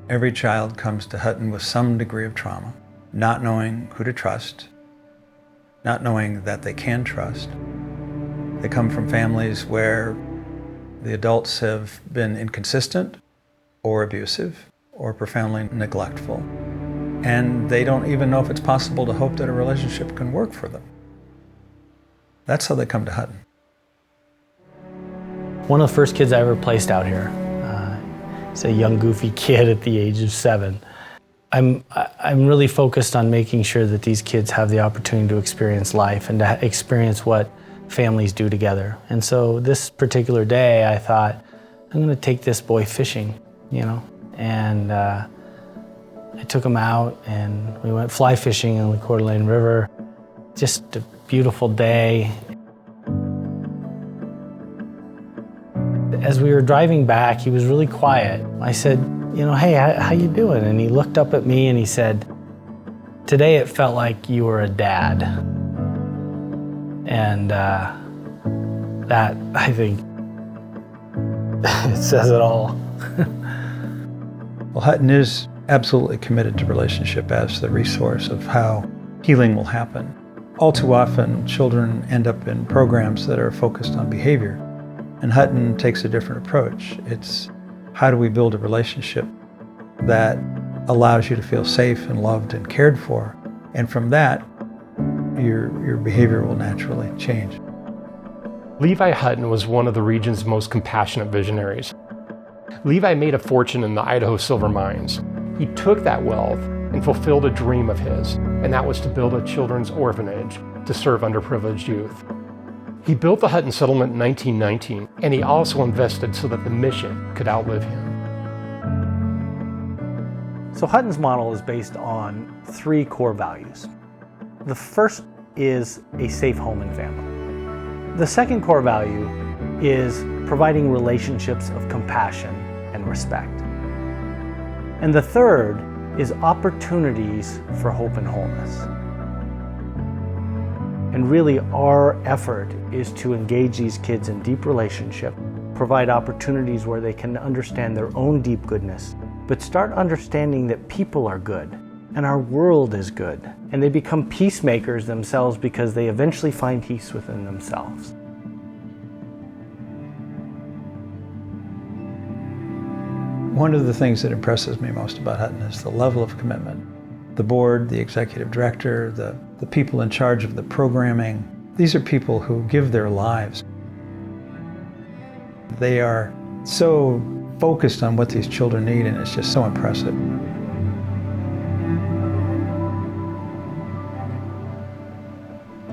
Every child comes to Hutton with some degree of trauma, not knowing who to trust, not knowing that they can trust. They come from families where the adults have been inconsistent or abusive or profoundly neglectful. And they don't even know if it's possible to hope that a relationship can work for them. That's how they come to Hutton. One of the first kids I ever placed out here, he's a young, goofy kid at the age of 7. I'm really focused on making sure that these kids have the opportunity to experience life and to experience what families do together. And so this particular day, I thought, I'm gonna take this boy fishing, and I took him out and we went fly fishing on the Coeur d'Alene River. Just a beautiful day. As we were driving back, he was really quiet. I said, hey, how you doing? And he looked up at me and he said, today it felt like you were a dad. And that, I think, it says it all. Well, Hutton is absolutely committed to relationship as the resource of how healing will happen. All too often, children end up in programs that are focused on behavior. And Hutton takes a different approach. It's how do we build a relationship that allows you to feel safe and loved and cared for. And from that, your behavior will naturally change. Levi Hutton was one of the region's most compassionate visionaries. Levi made a fortune in the Idaho silver mines. He took that wealth and fulfilled a dream of his, and that was to build a children's orphanage to serve underprivileged youth. He built the Hutton Settlement in 1919, and he also invested so that the mission could outlive him. So Hutton's model is based on 3 core values. The first is a safe home and family. The second core value is providing relationships of compassion and respect. And the third is opportunities for hope and wholeness. And really our effort is to engage these kids in deep relationship, provide opportunities where they can understand their own deep goodness, but start understanding that people are good and our world is good. And they become peacemakers themselves because they eventually find peace within themselves. One of the things that impresses me most about Hutton is the level of commitment. The board, the executive director, the people in charge of the programming, these are people who give their lives. They are so focused on what these children need, and it's just so impressive.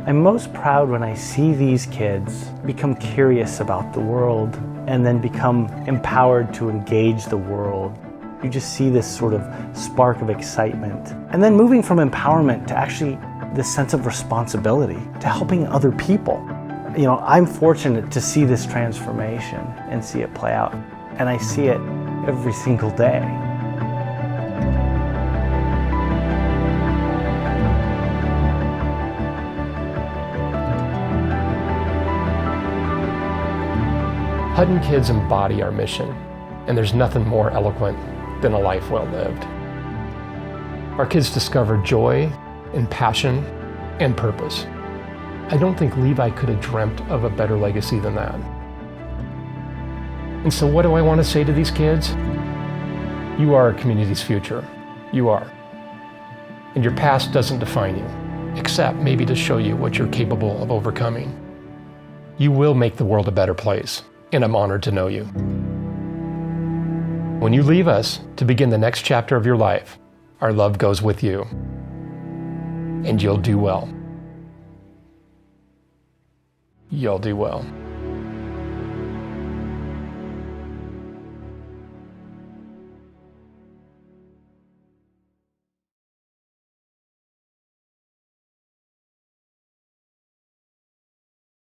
I'm most proud when I see these kids become curious about the world and then become empowered to engage the world. You just see this sort of spark of excitement. And then moving from empowerment to actually this sense of responsibility to helping other people. I'm fortunate to see this transformation and see it play out. And I see it every single day. Hutton kids embody our mission, and there's nothing more eloquent than a life well lived. Our kids discover joy and passion and purpose. I don't think Levi could have dreamt of a better legacy than that. And so what do I want to say to these kids? You are our community's future. You are. And your past doesn't define you, except maybe to show you what you're capable of overcoming. You will make the world a better place, and I'm honored to know you. When you leave us to begin the next chapter of your life, our love goes with you, and you'll do well. You'll do well.